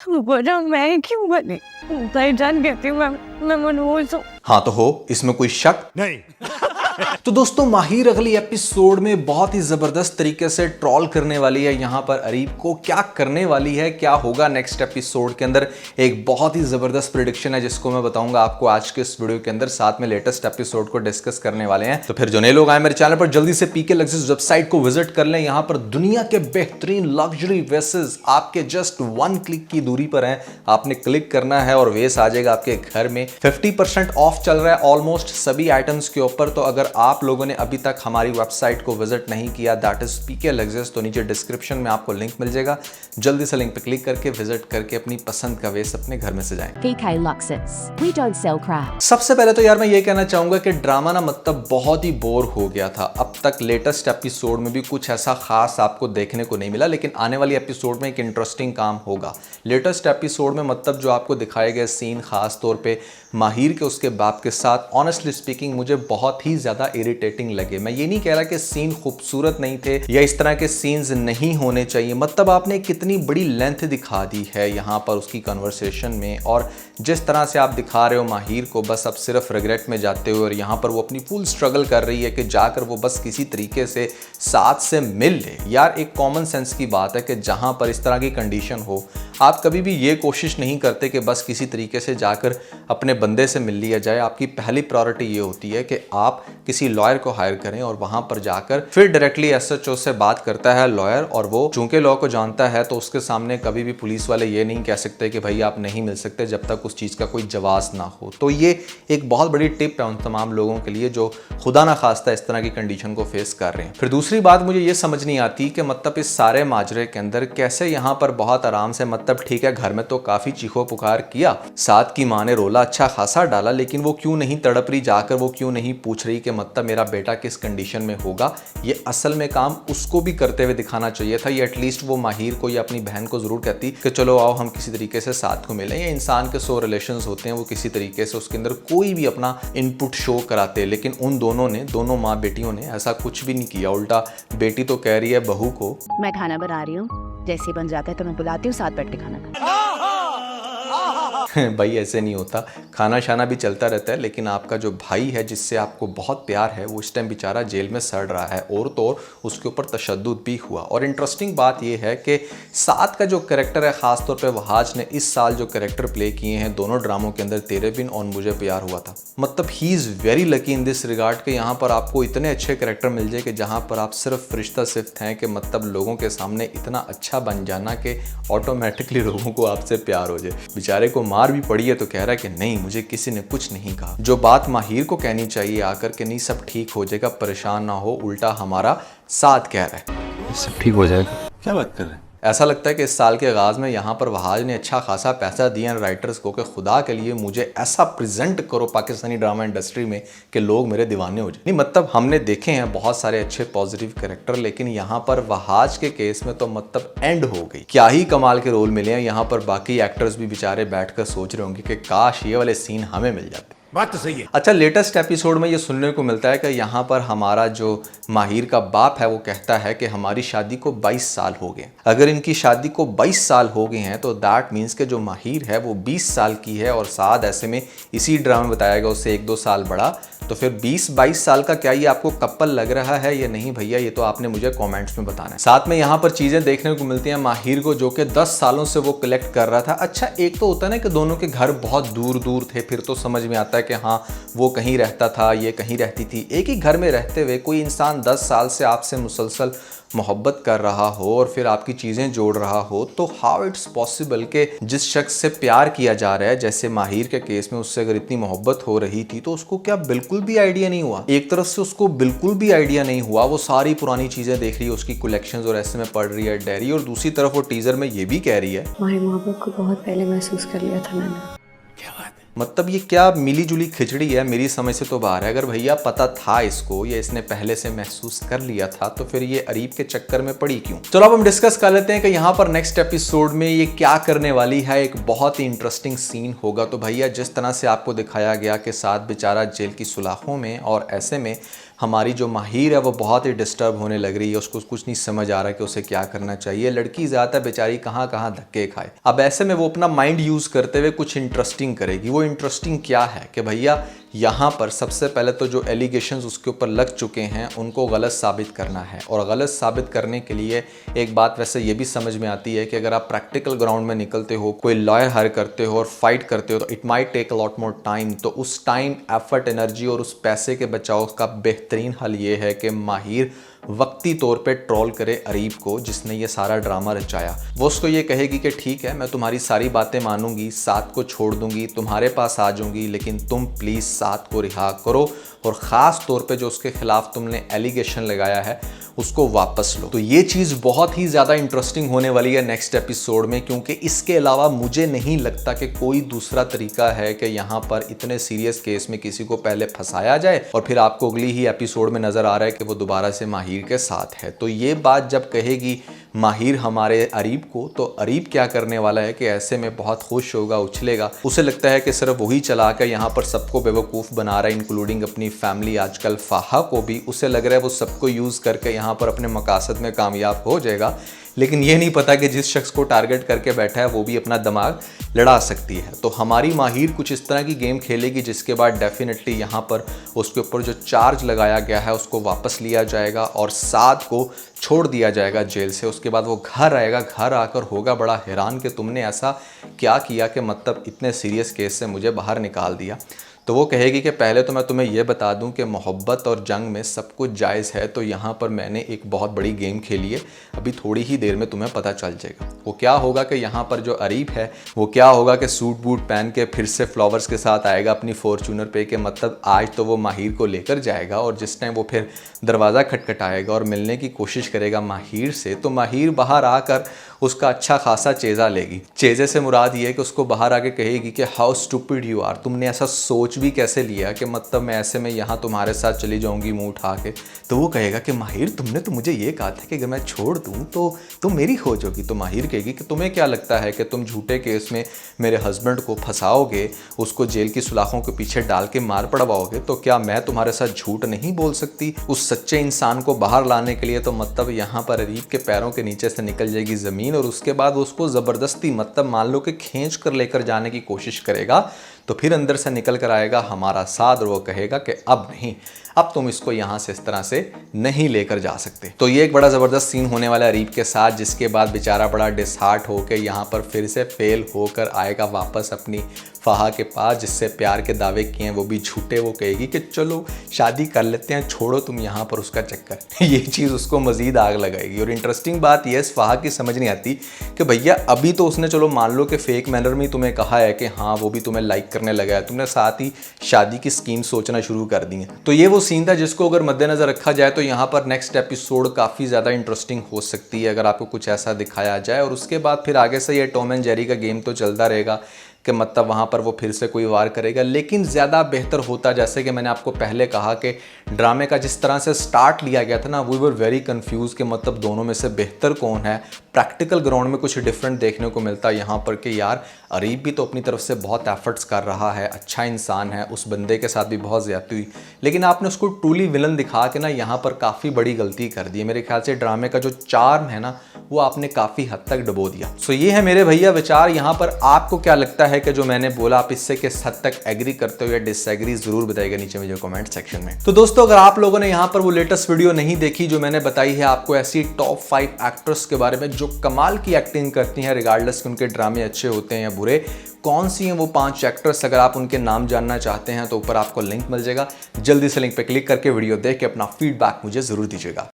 वरना मैं क्यों बनी? भाईजान कहती हूँ मैं मनहूस हूँ। हाँ तो हो, इसमें कोई शक नहीं। तो दोस्तों माहिर अगली एपिसोड में बहुत ही जबरदस्त तरीके से ट्रॉल करने वाली है यहाँ पर अरीब को। क्या करने वाली है, क्या होगा नेक्स्ट एपिसोड के अंदर, एक बहुत ही जबरदस्त प्रेडिक्शन है जिसको मैं बताऊंगा आपको आज के इस वीडियो के अंदर। साथ में लेटेस्ट एपिसोड को डिस्कस करने वाले हैं। तो फिर जो नए लोग आए मेरे चैनल पर जल्दी से पीके लग्जरीज वेबसाइट को विजिट कर लें। यहाँ पर दुनिया के बेहतरीन लग्जरी वेसेस आपके जस्ट 1 क्लिक की दूरी पर है। आपने क्लिक करना है और वेस आ जाएगा आपके घर में। 50% ऑफ चल रहा है ऑलमोस्ट सभी आइटम्स के ऊपर। तो अगर आप लोगों ने अभी तक हमारी वेबसाइट को विजिट नहीं किया, दैट इज पीके लग्जरीज, तो नीचे डिस्क्रिप्शन में आपको लिंक मिल जाएगा। जल्दी से लिंक पे क्लिक करके विजिट करके अपनी पसंद का वेस अपने घर में सजाएं। PK Luxus. We don't sell crap. सबसे पहले तो यार मैं ये कहना चाहूंगा कि ड्रामा ना मतलब बहुत ही बोर हो गया था। अब तक लेटेस्ट एपिसोड में भी कुछ ऐसा खास आपको देखने को नहीं मिला, लेकिन आने वाली एपिसोड में एक इंटरेस्टिंग काम होगा। लेटेस्ट एपिसोड में मतलब जो आपको दिखाए गए सीन, खास तौर पे माहिर के उसके बाप के साथ, ऑनेस्टली स्पीकिंग मुझे बहुत ही ज्यादा इरिटेटिंग लगे। मैं ये नहीं कह रहा कि सीन खूबसूरत नहीं थे या इस तरह के सीन्स नहीं होने चाहिए, मतलब आपने कितनी बड़ी लेंथ दिखा दी है यहाँ पर उसकी कन्वर्सेशन में, और जिस तरह से आप दिखा रहे हो माहिर को बस अब सिर्फ रिग्रेट में जाते हुए, और यहाँ पर वो अपनी फुल स्ट्रगल कर रही है कि जाकर वो बस किसी तरीके से साथ से मिल ले। यार एक कॉमन सेंस की बात है कि जहाँ पर इस तरह की कंडीशन हो, आप कभी भी ये कोशिश नहीं करते कि बस किसी तरीके से जाकर अपने बंदे से मिल लिया जाए। आपकी पहली प्रायोरिटी ये होती है कि आप किसी लॉयर को हायर करें और वहां पर जाकर फिर डायरेक्टली एसएचओ से बात करता है लॉयर, और वो चूंकि लॉ को जानता है तो उसके सामने कभी भी पुलिस वाले ये नहीं कह सकते कि भाई आप नहीं मिल सकते जब तक उस चीज़ का कोई जवाब ना हो। तो ये एक बहुत बड़ी टिप है उन तमाम लोगों के लिए जो खुदा ना खास्ता इस तरह की कंडीशन को फेस कर रहे हैं। फिर दूसरी बात मुझे ये समझ नहीं आती कि मतलब इस सारे माजरे के अंदर कैसे यहाँ पर बहुत आराम से, मतलब ठीक है घर में तो काफ़ी चीखो पुकार किया, साथ की माँ ने रोला अच्छा खासा डाला, लेकिन वो क्यों नहीं तड़प रही जाकर, वो क्यों नहीं पूछ रही कि मतलब मेरा बेटा किस कंडीशन में होगा। ये असल में काम उसको भी करते हुए दिखाना चाहिए था। ये एटलीस्ट वो माहिर को या अपनी बहन को ज़रूर कहती कि चलो आओ हम किसी तरीके से साथ को मिलें। ये इंसान के 100 रिलेशंस होते हैं, वो किसी तरीके से उसके अंदर कोई भी अपना इनपुट शो कराते, लेकिन उन दोनों माँ बेटियों ने ऐसा कुछ भी नहीं किया। उल्टा बेटी तो कह रही है बहू को, मैं खाना बना रही हूँ, जैसे बन जाता है तो मैं बुलाती हूँ, साथ बैठ के खाना खाते। भाई ऐसे नहीं होता, खाना शाना भी चलता रहता है, लेकिन आपका जो भाई है जिससे आपको बहुत प्यार है वो इस टाइम बेचारा जेल में सड़ रहा है, और तो और उसके ऊपर तशद्दुद भी हुआ। और इंटरेस्टिंग बात ये है कि साथ का जो कैरेक्टर है, खासतौर पे वहाज ने इस साल जो कैरेक्टर प्ले किए हैं दोनों ड्रामों के अंदर, तेरे बिन और मुझे प्यार हुआ था, मतलब he is very lucky in this regard के यहाँ पर आपको इतने अच्छे कैरेक्टर मिल जाए कि जहाँ पर आप सिर्फ फरिश्ता सिफ्त हैं कि मतलब लोगों के सामने इतना अच्छा बन जाना कि ऑटोमेटिकली लोगों को आपसे प्यार हो जाए। बेचारे को मार भी पड़ी है तो कह रहा है कि नहीं मुझे किसी ने कुछ नहीं कहा, जो बात माहिर को कहनी चाहिए आकर के नहीं सब ठीक हो जाएगा, परेशान ना हो, उल्टा हमारा साथ कह रहा है सब ठीक हो जाएगा। क्या बात कर रहे हैं? ऐसा लगता है कि इस साल के आगाज़ में यहाँ पर वहाज ने अच्छा खासा पैसा दिया राइटर्स को कि खुदा के लिए मुझे ऐसा प्रेजेंट करो पाकिस्तानी ड्रामा इंडस्ट्री में कि लोग मेरे दीवाने हो जाए। नहीं मतलब हमने देखे हैं बहुत सारे अच्छे पॉजिटिव कैरेक्टर, लेकिन यहाँ पर वहाज के केस में तो मतलब एंड हो गई। क्या ही कमाल के रोल मिले हैं यहाँ पर, बाकी एक्टर्स भी बेचारे बैठकर सोच रहे होंगे कि काश ये वाले सीन हमें मिल जाते। बात तो सही है। अच्छा, लेटेस्ट एपिसोड में ये सुनने को मिलता है कि यहाँ पर हमारा जो माहिर का बाप है वो कहता है कि हमारी शादी को 22 साल हो गए। अगर इनकी शादी को 22 साल हो गए हैं तो दैट मीन्स के जो माहिर है वो 20 साल की है, और साथ ऐसे में इसी ड्रामा में बताया गया उससे 1-2 साल बड़ा। तो फिर 20-22 साल का क्या ये आपको कपल लग रहा है या नहीं भैया, ये तो आपने मुझे कमेंट्स में बताना है। साथ में यहाँ पर चीज़ें देखने को मिलती हैं माहिर को जो कि 10 सालों से वो कलेक्ट कर रहा था। अच्छा एक तो होता है ना कि दोनों के घर बहुत दूर दूर थे, फिर तो समझ में आता है कि हाँ वो कहीं रहता था ये कहीं रहती थी। एक ही घर में रहते हुए कोई इंसान 10 साल से आपसे मुसलसल मोहब्बत कर रहा हो और फिर आपकी चीज़ें जोड़ रहा हो, तो हाउ इट्स पॉसिबल कि जिस शख्स से प्यार किया जा रहा है, जैसे माहिर के केस में उससे अगर इतनी मोहब्बत हो रही थी तो उसको क्या बिल्कुल भी आइडिया नहीं हुआ? एक तरफ से उसको बिल्कुल भी आइडिया नहीं हुआ, वो सारी पुरानी चीज़ें देख रही है, उसकी कलेक्शंस और ऐसे में पढ़ रही है डायरी, और दूसरी तरफ वो टीजर में ये भी कह रही है तुम्हारी मोहब्बत को बहुत पहले महसूस कर लिया था मैंने। क्या बात है? मतलब ये क्या मिली जुली खिचड़ी है, मेरी समझ से तो बाहर है। अगर भैया पता था इसको या इसने पहले से महसूस कर लिया था तो फिर ये अरीब के चक्कर में पड़ी क्यों? चलो अब हम डिस्कस कर लेते हैं कि यहाँ पर नेक्स्ट एपिसोड में ये क्या करने वाली है। एक बहुत ही इंटरेस्टिंग सीन होगा। तो भैया जिस तरह से आपको दिखाया गया कि साथ बेचारा जेल की सुलाखों में, और ऐसे में हमारी जो माहिर है वो बहुत ही डिस्टर्ब होने लग रही है, उसको कुछ नहीं समझ आ रहा कि उसे क्या करना चाहिए। लड़की ज़्यादा बेचारी कहाँ कहाँ धक्के खाए। अब ऐसे में वो अपना माइंड यूज़ करते हुए कुछ इंटरेस्टिंग करेगी। वो इंटरेस्टिंग क्या है कि भैया यहाँ पर सबसे पहले तो जो एलिगेशंस उसके ऊपर लग चुके हैं उनको गलत साबित करना है। और गलत साबित करने के लिए एक बात वैसे ये भी समझ में आती है कि अगर आप प्रैक्टिकल ग्राउंड में निकलते हो, कोई लॉयर हायर करते हो और फाइट करते हो, तो it might take a lot more time. तो उस टाइम, एफर्ट, एनर्जी और उस पैसे के बचाव का बेहतरीन हल ये है कि माहिर वक्ती तौर पे ट्रोल करे अरीब को, जिसने ये सारा ड्रामा रचाया। वो उसको ये कहेगी कि ठीक है, मैं तुम्हारी सारी बातें मानूंगी, साथ को छोड़ दूंगी, तुम्हारे पास आ जाऊंगी, लेकिन तुम प्लीज़ साथ को रिहा करो और ख़ास तौर पे जो उसके खिलाफ तुमने एलिगेशन लगाया है उसको वापस लो। तो ये चीज़ बहुत ही ज़्यादा इंटरेस्टिंग होने वाली है नेक्स्ट एपिसोड में, क्योंकि इसके अलावा मुझे नहीं लगता कि कोई दूसरा तरीका है कि यहाँ पर इतने सीरियस केस में किसी को पहले फंसाया जाए और फिर आपको अगली ही एपिसोड में नज़र आ रहा है कि वो दोबारा से माहिर के साथ है। तो ये बात जब कहेगी माहिर हमारे अरीब को, तो अरीब क्या करने वाला है कि ऐसे में बहुत खुश होगा, उछलेगा। उसे लगता है कि सिर्फ वही चला कर यहाँ पर सबको बेवकूफ़ बना रहा है, इंक्लूडिंग अपनी फैमिली, आजकल फाहा को भी। उसे लग रहा है वो सबको यूज़ करके यहाँ पर अपने मकासद में कामयाब हो जाएगा, लेकिन ये नहीं पता कि जिस शख्स को टारगेट करके बैठा है वो भी अपना दिमाग लड़ा सकती है। तो हमारी माहिर कुछ इस तरह की गेम खेलेगी जिसके बाद डेफिनेटली यहाँ पर उसके ऊपर जो चार्ज लगाया गया है उसको वापस लिया जाएगा और साद को छोड़ दिया जाएगा जेल से। उसके बाद वो घर आएगा, घर आकर होगा बड़ा हैरान कि तुमने ऐसा क्या किया कि मतलब इतने सीरियस केस से मुझे बाहर निकाल दिया। तो वो कहेगी कि पहले तो मैं तुम्हें यह बता दूं कि मोहब्बत और जंग में सब कुछ जायज़ है, तो यहाँ पर मैंने एक बहुत बड़ी गेम खेली है, अभी थोड़ी ही देर में तुम्हें पता चल जाएगा। वो क्या होगा कि यहाँ पर जो अरीब है वो क्या होगा कि सूट बूट पहन के फिर से फ्लावर्स के साथ आएगा अपनी फॉर्चूनर पे, के मतलब आज तो वो माहिर को लेकर जाएगा। और जिस टाइम वो फिर दरवाज़ा खटखटाएगा और मिलने की कोशिश करेगा माहिर से, तो माहिर बाहर आकर उसका अच्छा खासा चेज़ा लेगी। चेज़े से मुराद ये है कि उसको बाहर आके कहेगी कि हाउ स्टूपिड यू आर, तुमने ऐसा सोच भी कैसे लिया कि मतलब मैं ऐसे में यहाँ तुम्हारे साथ चली जाऊँगी मुँह उठा के। तो वो कहेगा कि माहिर तुमने तो मुझे ये कहा था कि अगर मैं छोड़ दूँ तो तुम मेरी हो जाओगी। तो माहिर कहेगी कि तुम्हें क्या लगता है कि तुम झूठे केस में मेरे हस्बैंड को फंसाओगे, उसको जेल की सुलाखों के पीछे डाल के मार पड़वाओगे, तो क्या मैं तुम्हारे साथ झूठ नहीं बोल सकती? उस सच्चे इंसान को बाहर लाने के लिए तो मतलब यहाँ पर अरीब के पैरों के नीचे से निकल जाएगी ज़मीन और उसके बाद उसको ज़बरदस्ती मतलब मान लो कि खींच कर लेकर जाने की कोशिश करेगा। तो फिर अंदर से निकल कर आएगा हमारा साद और वो कहेगा कि अब नहीं, अब तुम इसको यहाँ से इस तरह से नहीं लेकर जा सकते। तो ये एक बड़ा ज़बरदस्त सीन होने वाला है अरीब के साथ, जिसके बाद बेचारा बड़ा डिसहार्ट होकर यहाँ पर फिर से फेल होकर आएगा वापस अपनी फाहा के पास, जिससे प्यार के दावे किए हैं वो भी झूठे। वो कहेगी कि चलो शादी कर लेते हैं, छोड़ो तुम यहाँ पर उसका चक्कर। ये चीज़ उसको मज़ीद आग लगाएगी। और इंटरेस्टिंग बात यह इस फाहा की समझ नहीं आती कि भैया अभी तो उसने चलो मान लो कि फेक मैनर में तुम्हें कहा है कि हाँ वो भी तुम्हें लाइक करने लगा है, तुमने साथ ही शादी की स्कीम सोचना शुरू कर दी है। तो ये वो सीन था जिसको अगर मद्देनज़र रखा जाए तो यहाँ पर नेक्स्ट एपिसोड काफ़ी ज़्यादा इंटरेस्टिंग हो सकती है अगर आपको कुछ ऐसा दिखाया जाए। और उसके बाद फिर आगे से ये टॉम एंड जेरी का गेम तो चलता रहेगा कि मतलब वहाँ पर वो फिर से कोई वार करेगा, लेकिन ज़्यादा बेहतर होता, जैसे कि मैंने आपको पहले कहा कि ड्रामे का जिस तरह से स्टार्ट लिया गया था ना, वी वर वेरी कंफ्यूज कि मतलब दोनों में से बेहतर कौन है। प्रैक्टिकल ग्राउंड में कुछ डिफरेंट देखने को मिलता है यहाँ पर कि यार अरीब भी तो अपनी तरफ से बहुत एफर्ट्स कर रहा है, अच्छा इंसान है, उस बंदे के साथ भी बहुत ज़्यादती हुई, लेकिन आपने उसको ट्रूली विलन दिखा के ना यहाँ पर काफ़ी बड़ी गलती कर दी है। मेरे ख्याल से ड्रामे का जो चार्म है ना वो आपने काफ़ी हद तक डुबो दिया। सो ये है मेरे भैया विचार। यहाँ पर आपको क्या लगता है कि जो मैंने बोला आप इससे किस हद तक एग्री करते हो या डिसएग्री जरूर बताइएगा नीचे मुझे कमेंट सेक्शन में। तो दोस्तों अगर आप लोगों ने यहाँ पर वो लेटेस्ट वीडियो नहीं देखी जो मैंने बताई है आपको ऐसी टॉप 5 एक्ट्रेस के बारे में जो कमाल की एक्टिंग करती हैं रिगार्डलेस कि उनके ड्रामे अच्छे होते हैं या बुरे, कौन सी हैं वो 5 एक्ट्रेस, अगर आप उनके नाम जानना चाहते हैं तो ऊपर आपको लिंक मिल जाएगा, जल्दी से लिंक पे क्लिक करके वीडियो देख के अपना फीडबैक मुझे जरूर दीजिएगा।